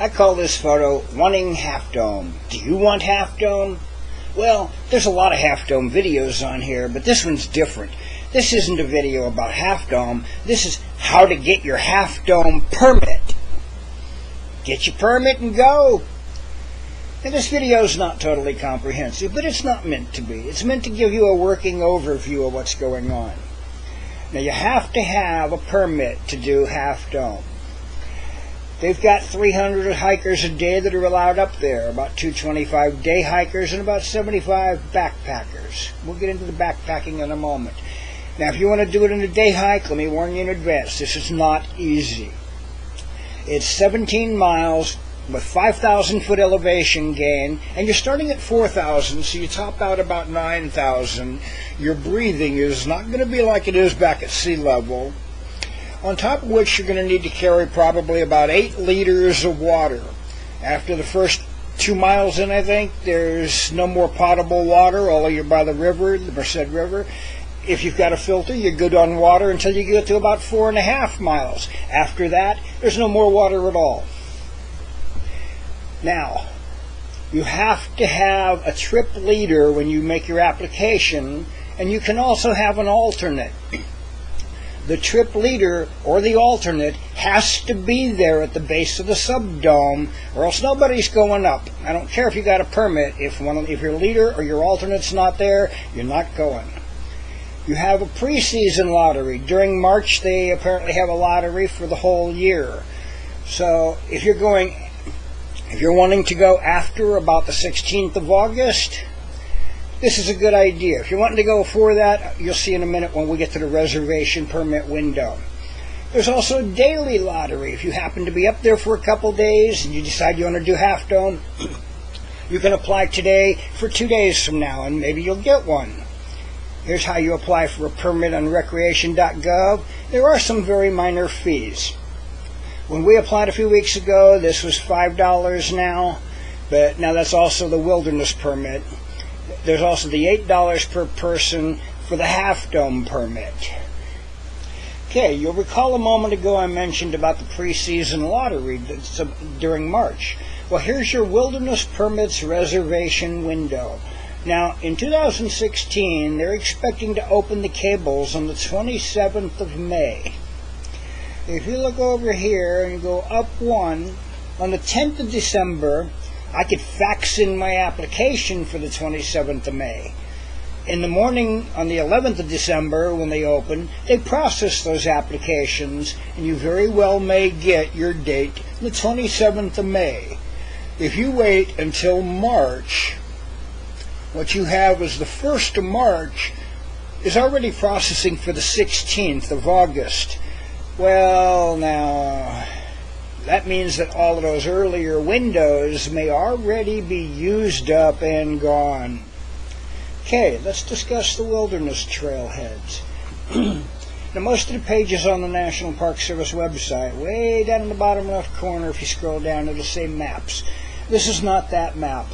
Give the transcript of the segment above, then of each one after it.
I call this photo wanting half dome. Do you want half dome? Well, there's a lot of half dome videos on here, but this one's different. This isn't a video about half dome. This is how to get your half dome permit. Get your permit and go. And this video is not totally comprehensive, but it's not meant to be. It's meant to give you a working overview of what's going on. Now, you have to have a permit to do half dome. They've got 300 hikers a day that are allowed up there, about 225 day hikers and about 75 backpackers. We'll get into the backpacking in a moment. Now, if you want to do it in a day hike, let me warn you in advance, this is not easy. It's 17 miles with 5,000 foot elevation gain, and you're starting at 4,000, so you top out about 9,000. Your breathing is not going to be like it is back at sea level. On top of which you're going to need to carry probably about 8 liters of water. After the first 2 miles in, I think, there's no more potable water, although you're by the river, the Merced River. If you've got a filter, you're good on water until you get to about 4.5 miles. After that, there's no more water at all. Now, you have to have a trip leader when you make your application, and you can also have an alternate. The trip leader or the alternate has to be there at the base of the subdome, or else nobody's going up. I don't care if you got a permit. If your leader or your alternate's not there, you're not going. You have a preseason lottery. During March, they apparently have a lottery for the whole year. So if you're wanting to go after about the 16th of August, this is a good idea. If you're wanting to go before that, you'll see in a minute when we get to the reservation permit window. There's also a daily lottery. If you happen to be up there for a couple days and you decide you want to do half dome, you can apply today for 2 days from now, and maybe you'll get one. Here's how you apply for a permit on recreation.gov. There are some very minor fees. When we applied a few weeks ago, this was $5 now, but now that's also the wilderness permit. There's also the $8 per person for the half dome permit. Okay, you'll recall a moment ago I mentioned about the preseason lottery during March. Well, here's your wilderness permits reservation window. Now, in 2016, they're expecting to open the cables on the 27th of May. If you look over here and go up one, on the 10th of December, I could fax in my application for the 27th of May. In the morning on the 11th of December, when they open, they process those applications, and you very well may get your date the 27th of May. If you wait until March, what you have is the 1st of March is already processing for the 16th of August. Well, now, that means that all of those earlier windows may already be used up and gone. Okay, let's discuss the wilderness trailheads. Now, most of the pages on the National Park Service website, way down in the bottom left corner, if you scroll down, it'll say maps. This is not that map.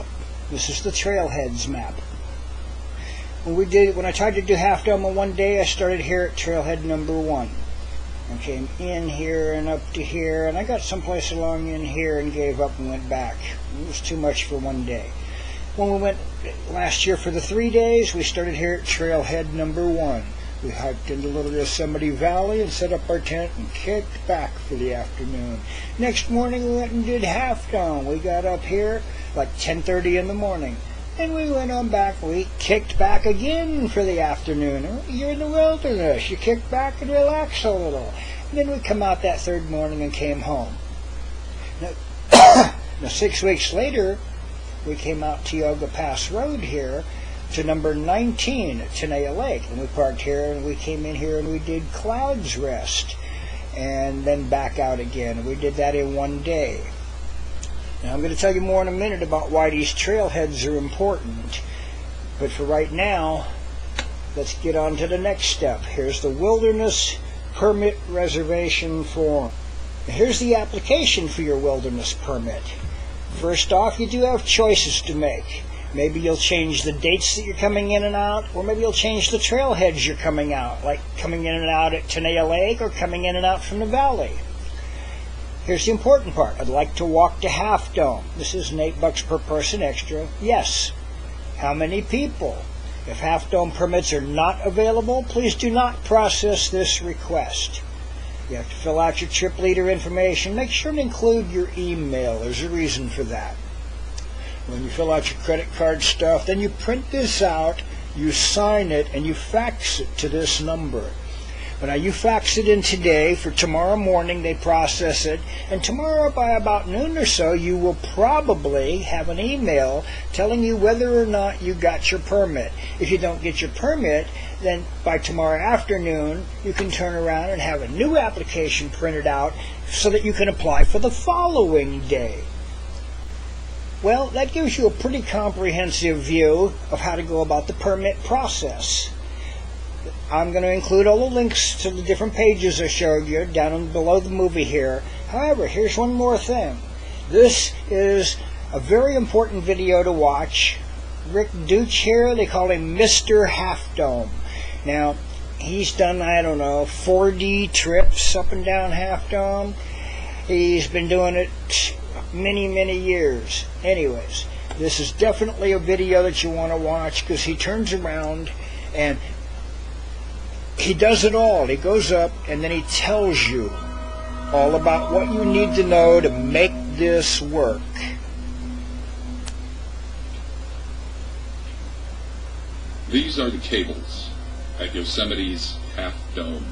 This is the trailheads map. When I tried to do half dome on one day, I started here at trailhead number 1. I came in here and up to here, and I got someplace along in here and gave up and went back. It was too much for one day. When we went last year for the 3 days, we started here at trailhead number 1. We hiked into Little Yosemite Valley and set up our tent and kicked back for the afternoon. Next morning we went and did half dome. We got up here like 10:30 in the morning. And we went on back. We kicked back again for the afternoon. You're in the wilderness. You kick back and relax a little. And then we come out that third morning and came home. Now 6 weeks later, we came out Tioga Pass Road here to number 19 at Tenaya Lake. And we parked here and we came in here and we did Clouds Rest. And then back out again. And we did that in one day. Now, I'm going to tell you more in a minute about why these trailheads are important. But for right now, let's get on to the next step. Here's the Wilderness Permit Reservation Form. Now, here's the application for your wilderness permit. First off, you do have choices to make. Maybe you'll change the dates that you're coming in and out, or maybe you'll change the trailheads you're coming out, like coming in and out at Tenaya Lake or coming in and out from the valley. Here's the important part. I'd like to walk to Half Dome. This is $8 per person extra. Yes. How many people? If Half Dome permits are not available, please do not process this request. You have to fill out your trip leader information. Make sure to include your email. There's a reason for that. When you fill out your credit card stuff, then you print this out, you sign it, and you fax it to this number. But now you fax it in today. For tomorrow morning they process it, and tomorrow by about noon or so you will probably have an email telling you whether or not you got your permit. If you don't get your permit, then by tomorrow afternoon you can turn around and have a new application printed out so that you can apply for the following day. Well, that gives you a pretty comprehensive view of how to go about the permit process. I'm going to include all the links to the different pages I showed you down below the movie here. However, here's one more thing. This is a very important video to watch. Rick Deutsch here, they call him Mr. Half Dome. Now, he's done, 40 trips up and down Half Dome. He's been doing it many, many years. Anyways, this is definitely a video that you want to watch because he turns around and he does it all. He goes up and then he tells you all about what you need to know to make this work. These are the cables at Yosemite's Half Dome.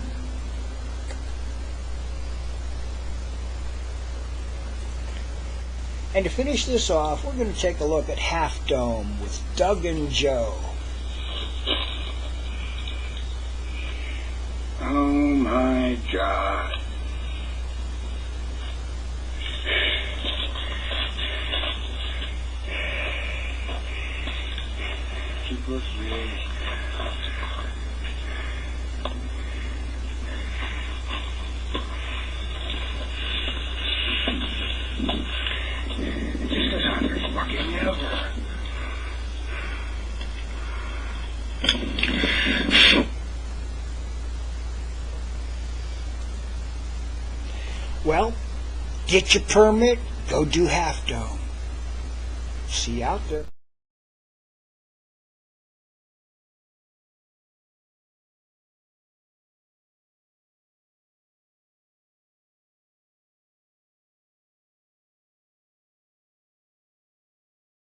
And to finish this off, we're going to take a look at Half Dome with Doug and Joe. Oh my God. Well, get your permit, go do Half Dome. See you out there.